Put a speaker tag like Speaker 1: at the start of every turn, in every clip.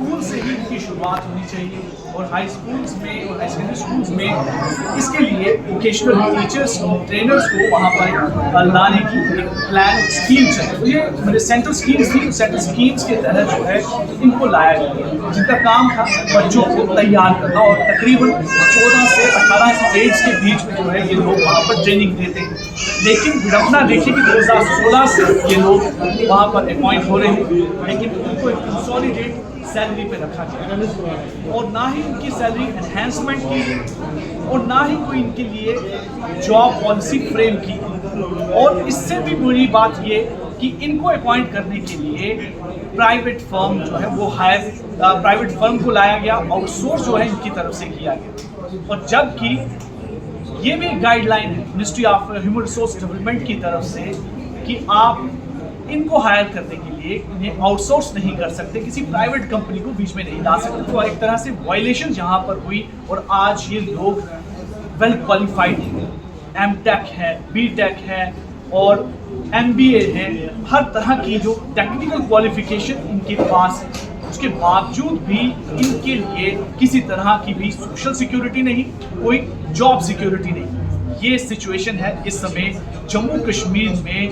Speaker 1: School से ही इनकी शुरुआत होनी चाहिए और हाई स्कूल्स में और हाई सेकेंडरी स्कूल्स में इसके लिए वोकेशनल टीचर्स और ट्रेनर्स को वहाँ पर लाने की एक प्लान स्कीम चले। तो ये मेरे सेंट्रल स्कीम्स थी, सेंट्रल स्कीम्स के तहत जो है इनको लाया गया, जिनका काम था बच्चों को तैयार करना और तकरीबन 14 से 18 स्टेट्स के बीच में जो है ये लोग वहाँ पर ट्रेनिंग देते हैं। लेकिन विडम्बना देखिए कि 2016 से ये लोग वहाँ पर अपॉइंट हो रहे हैं, लेकिन उनको एक कंसोलिडेट सैलरी पे रखा गया और ना ही उनकी सैलरी एनहेंसमेंट की और ना ही कोई इनके लिए जॉब पॉलिसी फ्रेम की। और इससे भी बुरी बात ये कि इनको अपॉइंट करने के लिए प्राइवेट फर्म जो है वो प्राइवेट फर्म को लाया गया, आउटसोर्स जो है इनकी तरफ से किया गया। और जबकि ये भी एक गाइडलाइन है ministry of human resource development की तरफ से कि आप इनको हायर करने के लिए इन्हें आउटसोर्स नहीं कर सकते, किसी प्राइवेट कंपनी को बीच में नहीं ला सकते। तो एक तरह से वायलेशन यहाँ पर हुई और आज ये लोग वेल क्वालिफाइड हैं, एमटेक है, बीटेक है और एमबीए है, हर तरह की जो टेक्निकल क्वालिफिकेशन इनके पास है, उसके बावजूद भी इनके लिए किसी तरह की भी सोशल सिक्योरिटी नहीं, कोई जॉब सिक्योरिटी नहीं। ये सिचुएशन है इस समय जम्मू कश्मीर में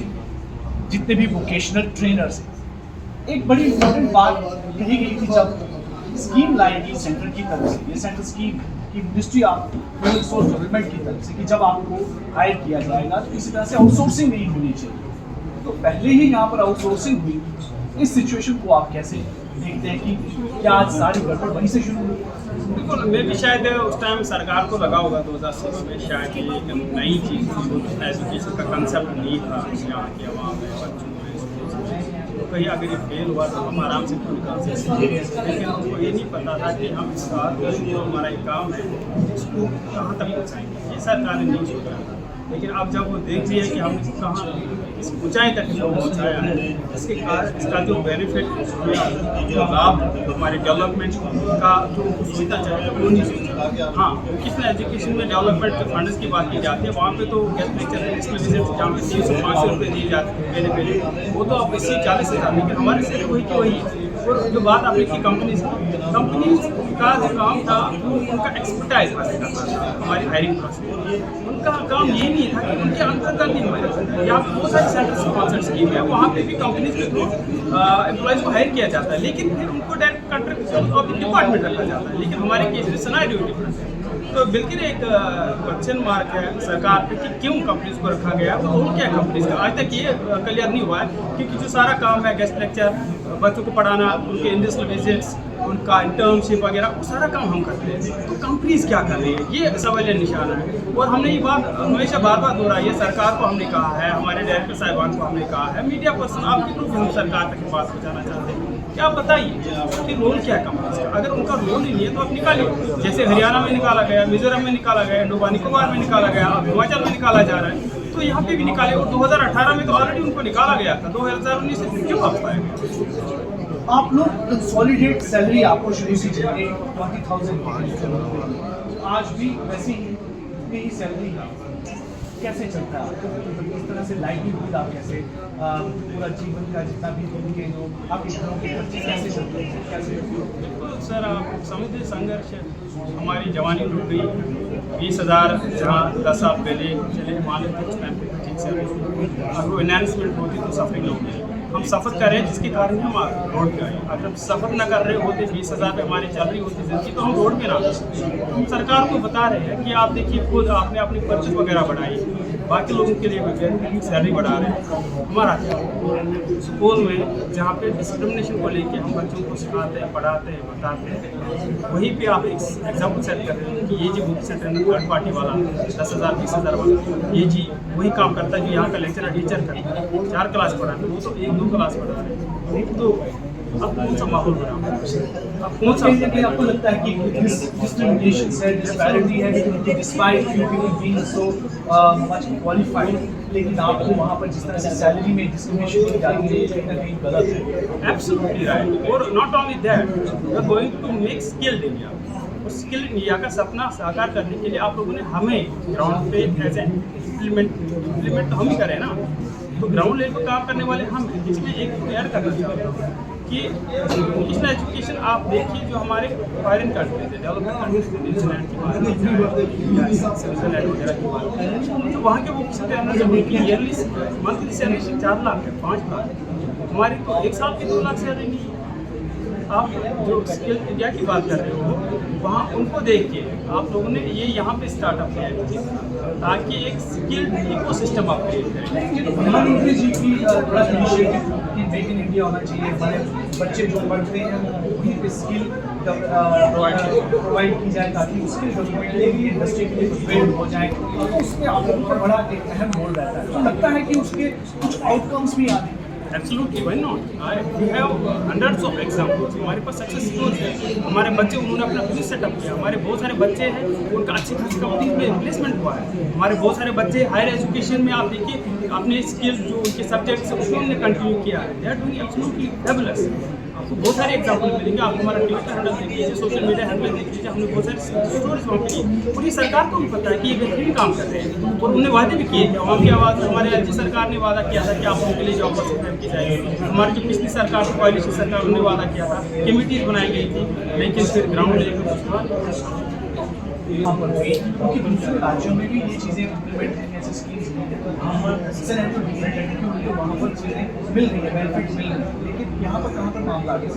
Speaker 1: जितने भी वोकेशनल ट्रेनर्स हैं। एक बड़ी इंपॉर्टेंट बात कही गई थी जब स्कीम लाई गई सेंटर की तरफ से, ये सेंट्रल स्कीम की ministry of human resource development की तरफ से, कि जब आपको हायर किया जाएगा तो किसी तरह से आउटसोर्सिंग नहीं होनी चाहिए। तो पहले ही यहाँ पर आउटसोर्सिंग हुई। इस सिचुएशन को आप कैसे देखते हैं कि क्या आज सारी गड़बड़ वहीं से शुरू हुई?
Speaker 2: बिल्कुल, मैं भी शायद उस टाइम सरकार को लगा होगा 2006 में शायद ये एक नई चीज़ थी, एजुकेशन का कंसेप्ट नहीं था यहाँ के अवाम में बच्चों में। तो कहीं अगर ये फेल हुआ तो हम आराम से क्यों निकाल सकते हैं, लेकिन हमको ये नहीं पता था कि हम इस बात जो हमारा एक काम है उसको कहाँ तक पहुँचाएंगे, ये सरकार ने नहीं सोचा था। लेकिन अब जब वो देख लिया कि हमने कहाँ इस ऊंचाई तक इसको पहुँचाया है, इसके कारण इसका जो बेनिफिट जो लाभ हमारे डेवलपमेंट का जो सोचना चाहिए वो नहीं सोचा। हाँ, किसी एजुकेशन में डेवलपमेंट के फंड्स की बात की जाती है, वहाँ पे तो गेस्ट लेक्चर इसमें विजिट जहाँ पे 300-500 रुपये दिए जाते हैं पहले, वो तो अब 80-40 हज़ार, लेकिन हमारे से वही की वही है। और जो बात आपने की कंपनीज का जो काम था वो उनका एक्सपर्टाइज करता था हमारी हायरिंग प्रोसेस। उनका काम ये नहीं था कि उनके अंतर्गत नहीं हुआ, यहाँ पे बहुत सारी सेंट्रल स्पॉन्सर्ड स्कीम है, वहाँ पे भी कंपनीज के थ्रू एम्प्लॉयज़ को हायर किया जाता है, लेकिन फिर उनको डायरेक्ट कॉन्ट्रैक्ट ऑफ डिपार्टमेंट रखा जाता है। लेकिन हमारे केस में सिनेरियो डिफरेंट है। तो बिल्कुल एक क्वेश्चन मार्क है सरकार पे कि क्यों कंपनीज को रखा गया, तो रोल क्या है कंपनीज का, आज तक ये क्लियर नहीं हुआ है। क्योंकि जो सारा काम है गेस्ट लेक्चर, बच्चों को पढ़ाना, उनके इंडस्ट्रियल विजिट्स, उनका इंटर्नशिप वगैरह, वो सारा काम हम करते हैं। तो कंपनीज क्या कर रही है, ये सवाल निशाना है। और हमने ये बात हमेशा बार बार दोहराई है, सरकार को हमने कहा है, हमारे डायरेक्टर साहिबान को हमने कहा है, मीडिया पर्सन आपके थ्रू हम सरकार तक बात पहुँचाना चाहते हैं कि आप बताइए कि रोल क्या है कंपनीज का। अगर उनका रोल ही नहीं है तो आप निकालिए, जैसे हरियाणा में निकाला गया, मिजोरम में निकाला गया, अंडमान निकोबार में निकाला गया, अब हिमाचल में निकाला जा रहा है, तो यहाँ पे भी निकाले। और 2018 में तो ऑलरेडी उनको निकाला गया था, 2019 से क्यों आप पाएंगे?
Speaker 1: आप लोग कंसोलिडेट सैलरी आपको शुरू से चाहिए 20,000, आज भी वैसी ही सैलरी कैसे चलता है आपको? इस तरह से लाइवलीहुड आप कैसे पूरा जीवन का जितना भी उनके जो आपके घरों के खर्चे कैसे चलते हैं, कैसे?
Speaker 2: बिल्कुल सर, आप समझते संघर्ष हमारी जवानी लुट गई। 20,000 जहाँ 10 साल पहले चले, मान लेते उस टाइम पे ठीक से अगर वो एनहांसमेंट होती तो सफरिंग होगी। हम सफ़र कर रहे हैं जिसके कारण हम रोड पे आए। अगर हम सफ़र न कर रहे होते, 20,000 पे हमारी चल रही होती जिंदगी, तो हम रोड पे ना आते। हम सरकार को बता रहे हैं कि आप देखिए खुद आपने अपनी परचेज वगैरह बढ़ाई, बाकी लोगों के लिए भी सैलरी बढ़ा रहे हैं। हमारा क्या स्कूल में जहाँ पे डिस्क्रिमिनेशन को लेके हम बच्चों को सिखाते हैं, पढ़ाते हैं, बताते हैं, वहीं पे आप एक एग्जाम्पल सेट कर रहे हैं कि ये जी बुक सेट थर्ड पार्टी वाला 10,000 20,000 वाला, ये जी वही काम करता है जो यहाँ का लेक्चरर टीचर करता है, 4 क्लास पढ़ाते हैं, वो तो 1-2 क्लास पढ़ा रहे हैं। तो अब कौन सा माहौल बना, अब कौन सा
Speaker 1: आपको लगता है कि डिस्क्रिमिनेशन है, डिस्पैरिटी है, despite you people being so much qualified, लेकिन आपको वहाँ पर जिस तरह से सैलरी में डिस्क्रिमिनेशन की जाती है, कहीं ना कहीं गलत है?
Speaker 2: Absolutely right. और not only that, we are going to make skilled India. और स्किल्ड इंडिया का सपना साकार करने के लिए आप लोगों ने हमें ग्राउंड पे एज ए इम्प्लीमेंट तो हम ही करें ना। तो ग्राउंड लेवल पर काम करने वाले हम हैं, इसमें एक ऐड करना चाहते हैं कि वोकेशनल एजुकेशन आप देखिए जो हमारे फॉरेन कंट्रीज है, डेवलपिंग कंट्रीज, न्यूजीलैंड की बात करें, स्विट्जरलैंड वगैरह की बात करें, तो वहाँ के वोकेशनल ट्रेनर जब उनकी ईयरली मंथली सैलरी 4 लाख है, 5 लाख, हमारी तो 1 साल की 2 लाख सैलरी नहीं है। आप जो स्किल इंडिया की बात कर रहे हो, वहाँ उनको देख के आप लोगों ने ये यहाँ पे स्टार्टअप किया है ताकि एक स्किल्ड इकोसिस्टम आप क्रिएट करें।
Speaker 1: ये तो प्रधानमंत्री जी की बड़ा इनिशिएटिव कि मेक इन इंडिया होना चाहिए, बड़े बच्चे जो पढ़ते हैं वहीं पे स्किल प्रोवाइड की जाए ताकि स्किल डेवलपमेंट के लिए इंडस्ट्री के लिए प्रिपेयर्ड हो जाए। तो उसमें आप लोगों का बड़ा एक अहम रोल रहता है। तो लगता है कि उसके कुछ आउटकम्स भी आते हैं।
Speaker 2: Absolutely, why not? We have hundreds of examples. हमारे पास सक्सेस स्टोरीज है। हमारे बच्चे उन्होंने अपना बिजनेस सेटअप किया। हमारे बहुत सारे बच्चे हैं उनका अच्छी खासी कंपनी में रिप्लेसमेंट हुआ है। हमारे बहुत सारे बच्चे हायर एजुकेशन में आप देखिए अपने स्किल्स जो उनके सब्जेक्ट है उसको उन्होंने कंटिन्यू किया है। They are doing absolutely fabulous. आपको बहुत सारे एग्जाम्पल मिलेंगे। आप हमारा ट्विटर हैंडल देख लीजिए, सोशल मीडिया हैंडल देख लीजिए, हमने बहुत सारे स्टोरीज वहाँ पे की। पूरी सरकार को भी पता है कि ये बेहतरीन काम कर रहे हैं और उन्होंने वादे भी किए थे। आवाम की आवाज़ में हमारे राज्य सरकार ने वादा किया था कि आप लोगों के लिए जॉब पॉसिबल की जाएगी। हमारी जो पिछली सरकार थी, कोalition सरकार, उन्होंने वादा किया था, कमेटीज बनाई गई थी, लेकिन फिर ग्राउंड लेवल पर
Speaker 1: यहाँ पर हुई क्योंकि दूसरे राज्यों में भी ये चीज़ें इम्प्लीमेंट हैं, ऐसे स्कीम्स हैं। वहाँ पर सिनेरियो डिफरेंट है क्योंकि उनको वहाँ पर चीज़ें मिल रही है, बेनिफिट मिल रही है, लेकिन यहाँ पर कहाँ पर मामला आगे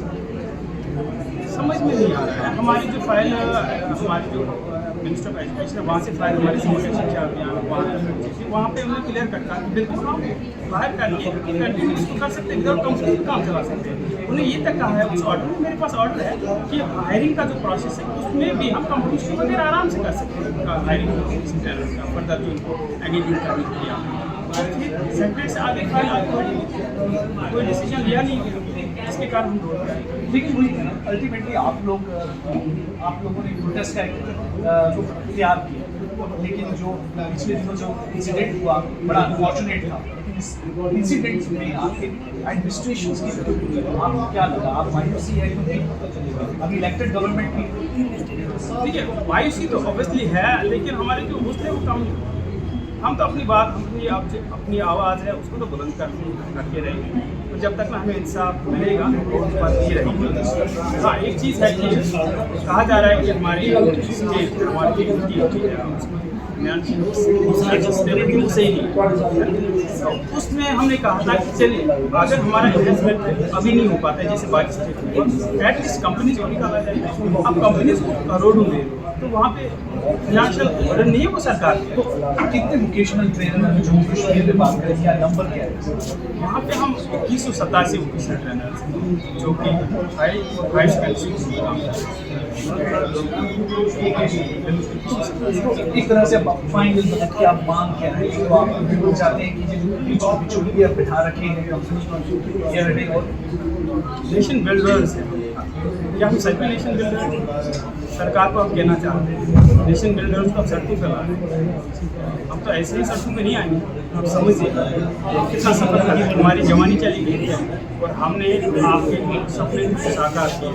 Speaker 2: समझ में नहीं आ रहा है। हमारी जो फाइल हमारी जो मिनिस्टर ऑफ एजुकेशन है वहाँ से फाइल हमारी समग्र शिक्षा अभियान वहाँ पे हमने क्लियर कर कहा कि बिल्कुल हम बाहर करके कंटिन्यू इसको कर सकते हैं, विदाउट कंपनी काम चला सकते हैं। उन्हें ये तक कहा है उस ऑर्डर में, मेरे पास ऑर्डर है कि हायरिंग का जो प्रोसेस है उसमें भी हम कंपनीज को वगैरह आराम से कर सकते हैं हायरिंग का फर्दर जो उनको एंगेजमेंट करने के लिए। सेक्रेटरी से आगे फाइल आगे बढ़ी, कोई डिसीजन लिया नहीं गया, जिसके कारण हम रोड पे आए।
Speaker 1: लेकिन वही है ना, अल्टीमेटली आप लोगों ने प्रोटेस्ट का जो इख्तियार किया, लेकिन जो पिछले दिनों जो इंसिडेंट हुआ बड़ा अनफॉर्चुनेट था, लेकिन इस इंसिडेंट में आपके एडमिनिस्ट्रेशन की जरूरत हुई। आपको क्या लगा? आप मायूसी है क्योंकि अभी इलेक्टेड गवर्नमेंट भी
Speaker 2: देखिए मायूसी तो ऑब्वियसली है, लेकिन हमारे जो मुद्दे वो कम, हम तो अपनी बात अपनी आवाज़ है उसको तो बुलंद करके रहेंगे। तो जब तक ना हमें इंसाफ मिलेगा उस बात ये रहेगी। हाँ, एक चीज़ है कि कहा जा रहा है कि हमारी स्टेट हमारी सही नहीं, उसमें हमने कहा था कि चलिए अगर हमारा इन्वेस्टमेंट अभी नहीं हो पाता है जैसे बाकी स्टेट में, एटलीस्ट कंपनीज को निकाला जाए। अब कंपनीज को करोड़ों दे तो वहाँ पे फाइनेंशियल बर्डन नहीं है वो सरकार की।
Speaker 1: तो कितने वोकेशनल ट्रेनर जम्मू कश्मीर में बात करें, क्या नंबर क्या है?
Speaker 2: वहाँ पे हम 2187 वोकेशनल ट्रेनर्स हैं जो कि हाई स्पेशलिस्ट काम करते हैं।
Speaker 1: एक तरह से फाइनल मतलब कि आप मांग क्या है, तो आप बिल्कुल चाहते हैं कि जो बिचौलिए बिठा रखे हैं कंपनी और
Speaker 2: नेशन बिल्डर्स हैं, या हम सच में नेशन बिल्डर सरकार को हम कहना चाहते हैं। नेशन बिल्डर्स को हम सड़कों पर ला रहे हैं, हम तो ऐसे ही सड़कों पे नहीं आएंगे। आप समझिए कितना सफर की हमारी जवानी चली गई और हमने आपके सपने साकार किए।